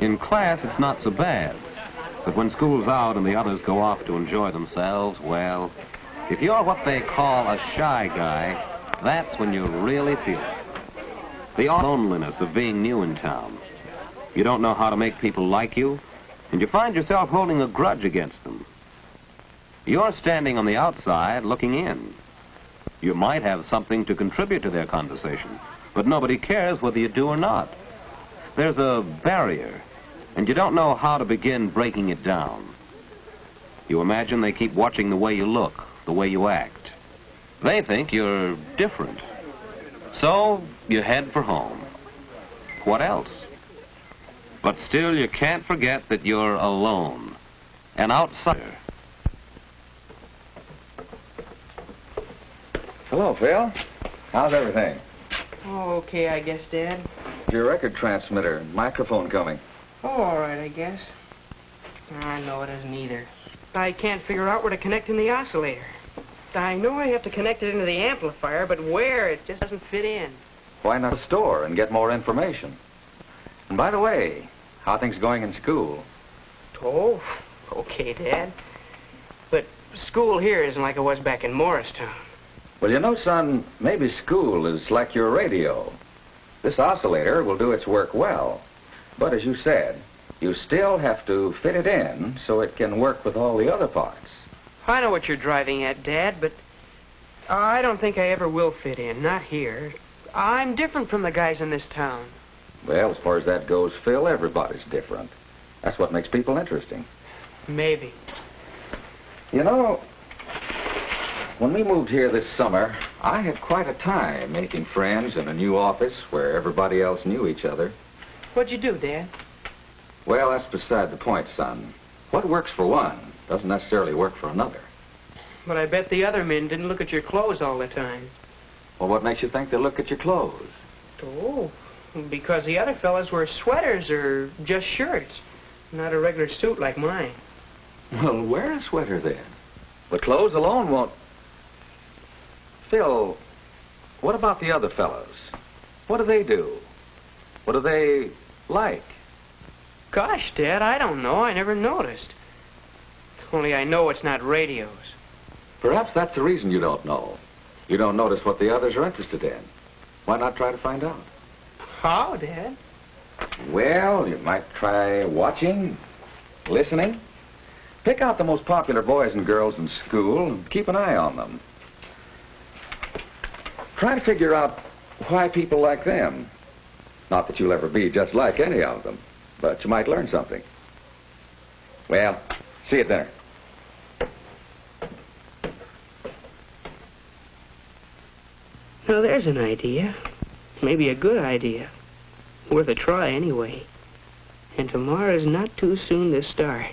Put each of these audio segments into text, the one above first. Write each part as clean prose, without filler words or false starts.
In class, it's not so bad. But when school's out and the others go off to enjoy themselves, well, if you're what they call a shy guy, that's when you really feel it. The loneliness of being new in town. You don't know how to make people like you, and you find yourself holding a grudge against them. You're standing on the outside looking in. You might have something to contribute to their conversation, but nobody cares whether you do or not. There's a barrier, and you don't know how to begin breaking it down. You imagine they keep watching the way you look, the way you act. They think you're different. So you head for home. What else? But still, you can't forget that you're alone, an outsider. Hello, Phil. How's everything? Oh, okay, I guess, Dad. Your record transmitter and microphone coming. Oh, all right, I guess. I know it isn't either. I can't figure out where to connect in the oscillator. I know I have to connect it into the amplifier, but where? It just doesn't fit in. Why not a store and get more information? And by the way, how are things going in school? Oh, okay, Dad. But school here isn't like it was back in Morristown. Well, you know, son, maybe school is like your radio. This oscillator will do its work well. But as you said, you still have to fit it in so it can work with all the other parts. I know what you're driving at, Dad, but I don't think I ever will fit in, not here. I'm different from the guys in this town. Well, as far as that goes, Phil, everybody's different. That's what makes people interesting. Maybe. You know, when we moved here this summer, I had quite a time making friends in a new office where everybody else knew each other. What'd you do, Dad? Well, that's beside the point, son. What works for one doesn't necessarily work for another. But I bet the other men didn't look at your clothes all the time. Well, what makes you think they look at your clothes? Oh, because the other fellas wear sweaters or just shirts, not a regular suit like mine. Well, wear a sweater then. But clothes alone won't... Phil, what about the other fellows? What do they do? What do they like? Gosh, Dad, I don't know. I never noticed. Only I know it's not radios. Perhaps that's the reason you don't know. You don't notice what the others are interested in. Why not try to find out? How, Dad? Well, you might try watching, listening. Pick out the most popular boys and girls in school and keep an eye on them. Try to figure out why people like them. Not that you'll ever be just like any of them, but you might learn something. Well, see you at dinner. Now, there's an idea. Maybe a good idea. Worth a try, anyway. And tomorrow's not too soon to start.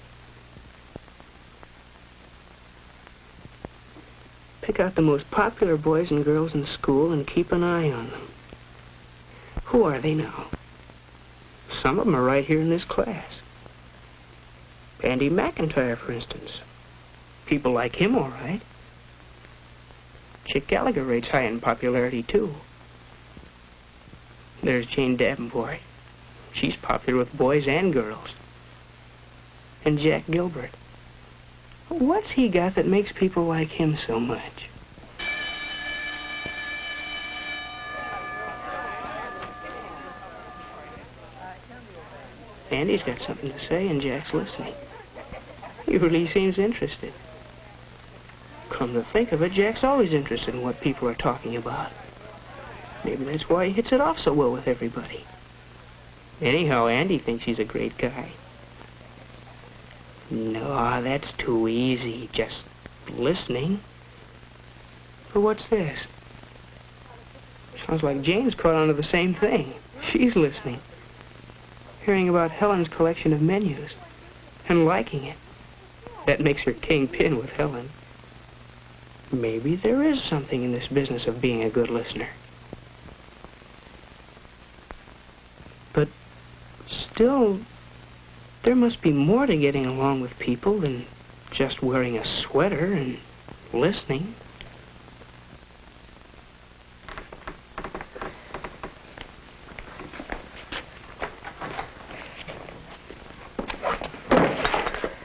Pick out the most popular boys and girls in school and keep an eye on them. Who are they now? Some of them are right here in this class. Andy McIntyre, for instance. People like him, all right. Chick Gallagher rates high in popularity, too. There's Jane Davenport. She's popular with boys and girls. And Jack Gilbert. What's he got that makes people like him so much? Andy's got something to say, and Jack's listening. He really seems interested. Come to think of it, Jack's always interested in what people are talking about. Maybe that's why he hits it off so well with everybody. Anyhow, Andy thinks he's a great guy. No, that's too easy, just listening. But what's this? Sounds like Jane's caught on to the same thing. She's listening. Hearing about Helen's collection of menus and liking it. That makes her kingpin with Helen. Maybe there is something in this business of being a good listener. But still, there must be more to getting along with people than just wearing a sweater and listening.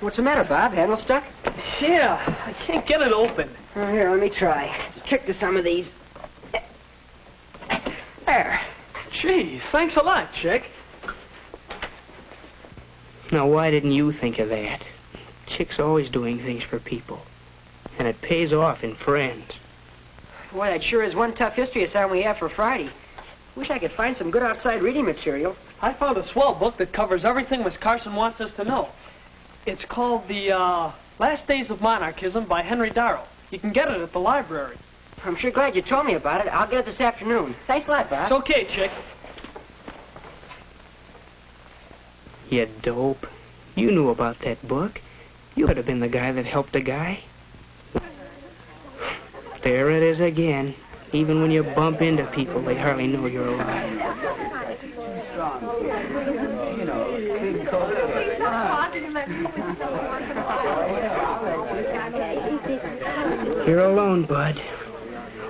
What's the matter, Bob? Handle stuck? Yeah, I can't get it open. Oh, here, let me try. It's a trick to some of these. There. Gee, thanks a lot, Chick. Now, why didn't you think of that? Chick's always doing things for people. And it pays off in friends. Boy, that sure is one tough history assignment we have for Friday. Wish I could find some good outside reading material. I found a swell book that covers everything Miss Carson wants us to know. It's called The Last Days of Monarchism by Henry Darrow. You can get it at the library. I'm sure glad you told me about it. I'll get it this afternoon. Thanks a lot, Bob. It's okay, Chick. You dope. You knew about that book. You could have been the guy that helped a guy. There it is again. Even when you bump into people, they hardly know you're alive. You're alone, Bud.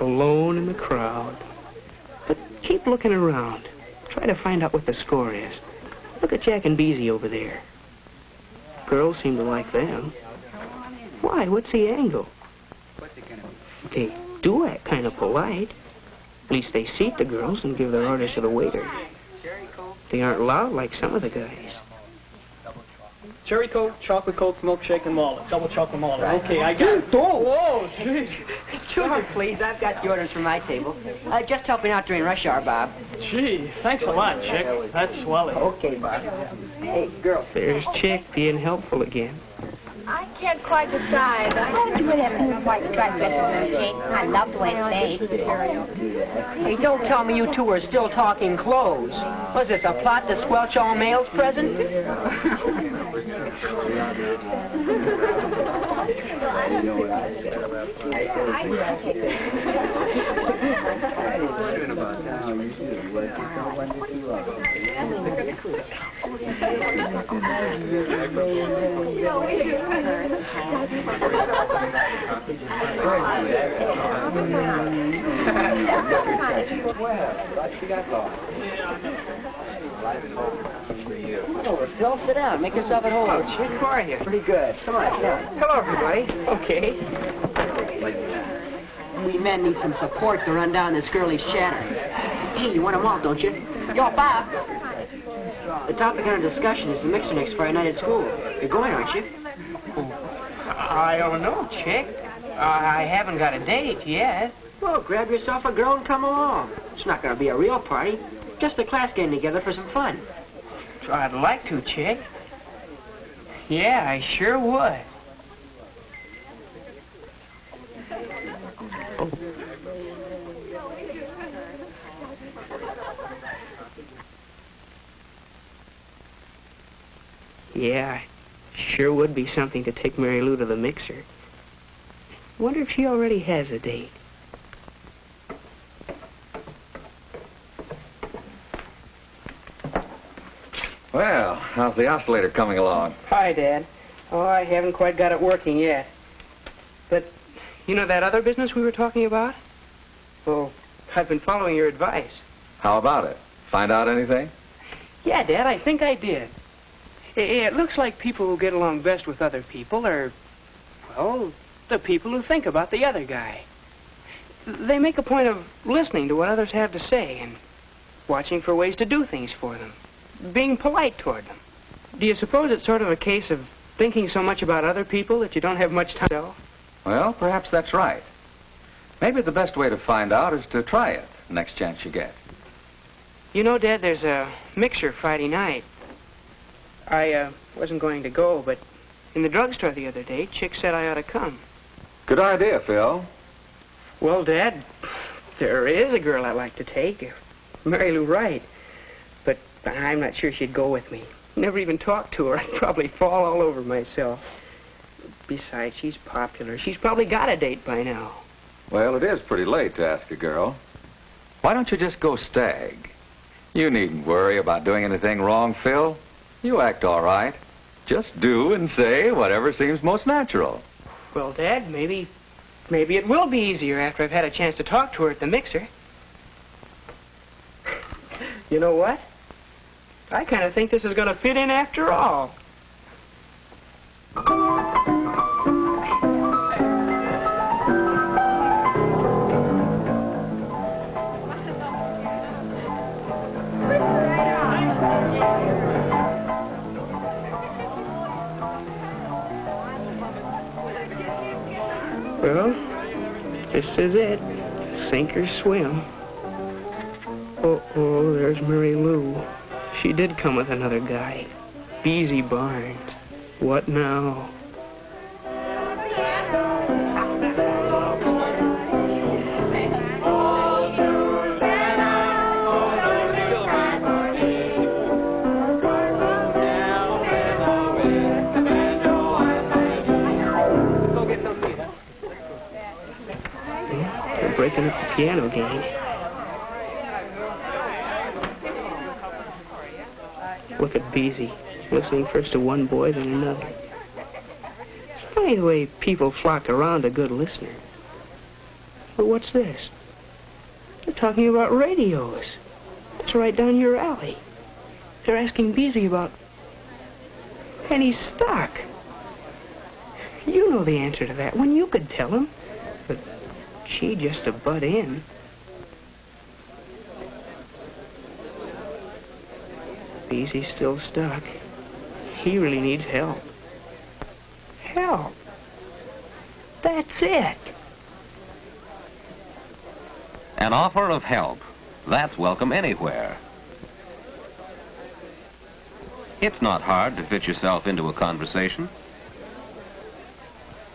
Alone in the crowd. But keep looking around. Try to find out what the score is. Look at Jack and Beezy over there. Girls seem to like them. Why? What's the angle? They do act kind of polite. At least they seat the girls and give their orders to the waiter. They aren't loud like some of the guys. Cherry Coke, chocolate Coke, milkshake, and walnut. Double chocolate walnut. Right. Okay, I got it. Whoa, jeez. Choose it, please. I've got the orders for my table. Just helping out during rush hour, Bob. Gee, thanks a lot, Chick. That's swelling. Okay, Bob. Hey, girl. There's Chick being helpful again. I can't quite decide. Why don't you wear that pink and white striped dress with those jeans? I love the way it stays. Hey, don't tell me you two are still talking clothes. Was this a plot to squelch all males present? Oh, Phil, sit down. Make yourself at home. Chick, how are you? Pretty good. Come on, sit down. Hello, everybody. Okay. We men need some support to run down this girlish chatter. Hey, you want them all, don't you? Yo, Bob. The topic under discussion is the mixer next Friday night at school. You're going, aren't you? I don't know, Chick. I haven't got a date yet. Well, grab yourself a girl and come along. It's not going to be a real party. Just the class getting together for some fun. I'd like to, Chick. Yeah, I sure would. Oh. Yeah, sure would be something to take Mary Lou to the mixer. Wonder if she already has a date. Well, how's the oscillator coming along? Hi, Dad. Oh, I haven't quite got it working yet. But, you know that other business we were talking about? Well, I've been following your advice. How about it? Find out anything? Yeah, Dad, I think I did. It looks like people who get along best with other people are, well, the people who think about the other guy. They make a point of listening to what others have to say and watching for ways to do things for them, being polite toward them. Do you suppose it's sort of a case of thinking so much about other people that you don't have much time to yourself? Well, perhaps that's right. Maybe the best way to find out is to try it next chance you get. You know, Dad, there's a mixer Friday night. I wasn't going to go, but in the drugstore the other day, Chick said I ought to come. Good idea, Phil. Well, Dad, there is a girl I'd like to take, Mary Lou Wright. But I'm not sure she'd go with me. Never even talked to her. I'd probably fall all over myself. Besides, she's popular. She's probably got a date by now. Well, it is pretty late to ask a girl. Why don't you just go stag? You needn't worry about doing anything wrong, Phil. You act all right. Just do and say whatever seems most natural. Well, Dad, maybe it will be easier after I've had a chance to talk to her at the mixer. You know what? I kind of think this is going to fit in after all. Well, this is it. Sink or swim. Uh-oh, there's Mary Lou. She did come with another guy. Beezy Barnes. What now? They're breaking up the piano game. Look at Beezy, listening first to one boy, then another. It's funny the way people flock around a good listener. But what's this? They're talking about radios. That's right down your alley. They're asking Beezy about penny stock. You know the answer to that one. You could tell him. But she just to butt in. Beezy's still stuck. He really needs help. Help. That's it. An offer of help. That's welcome anywhere. It's not hard to fit yourself into a conversation.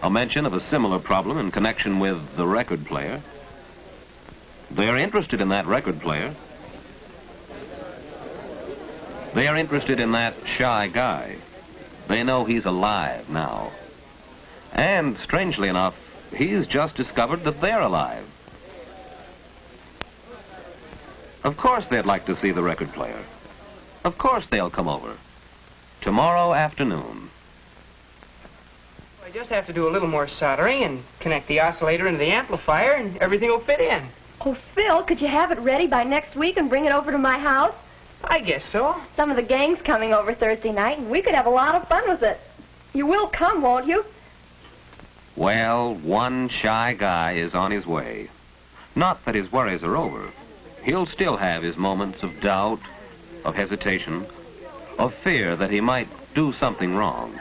A mention of a similar problem in connection with the record player. They're interested in that record player. They are interested in that shy guy. They know he's alive now. And, strangely enough, he's just discovered that they're alive. Of course they'd like to see the record player. Of course they'll come over. Tomorrow afternoon. I just have to do a little more soldering and connect the oscillator into the amplifier, and everything will fit in. Oh, Phil, could you have it ready by next week and bring it over to my house? I guess so. Some of the gang's coming over Thursday night, and we could have a lot of fun with it. You will come, won't you? Well, one shy guy is on his way. Not that his worries are over. He'll still have his moments of doubt, of hesitation, of fear that he might do something wrong.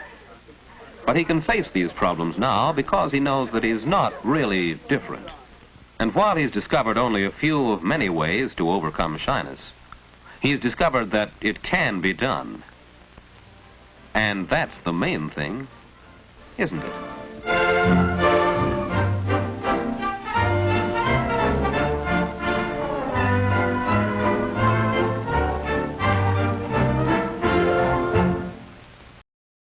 But he can face these problems now because he knows that he's not really different. And while he's discovered only a few of many ways to overcome shyness, he's discovered that it can be done. And that's the main thing, isn't it?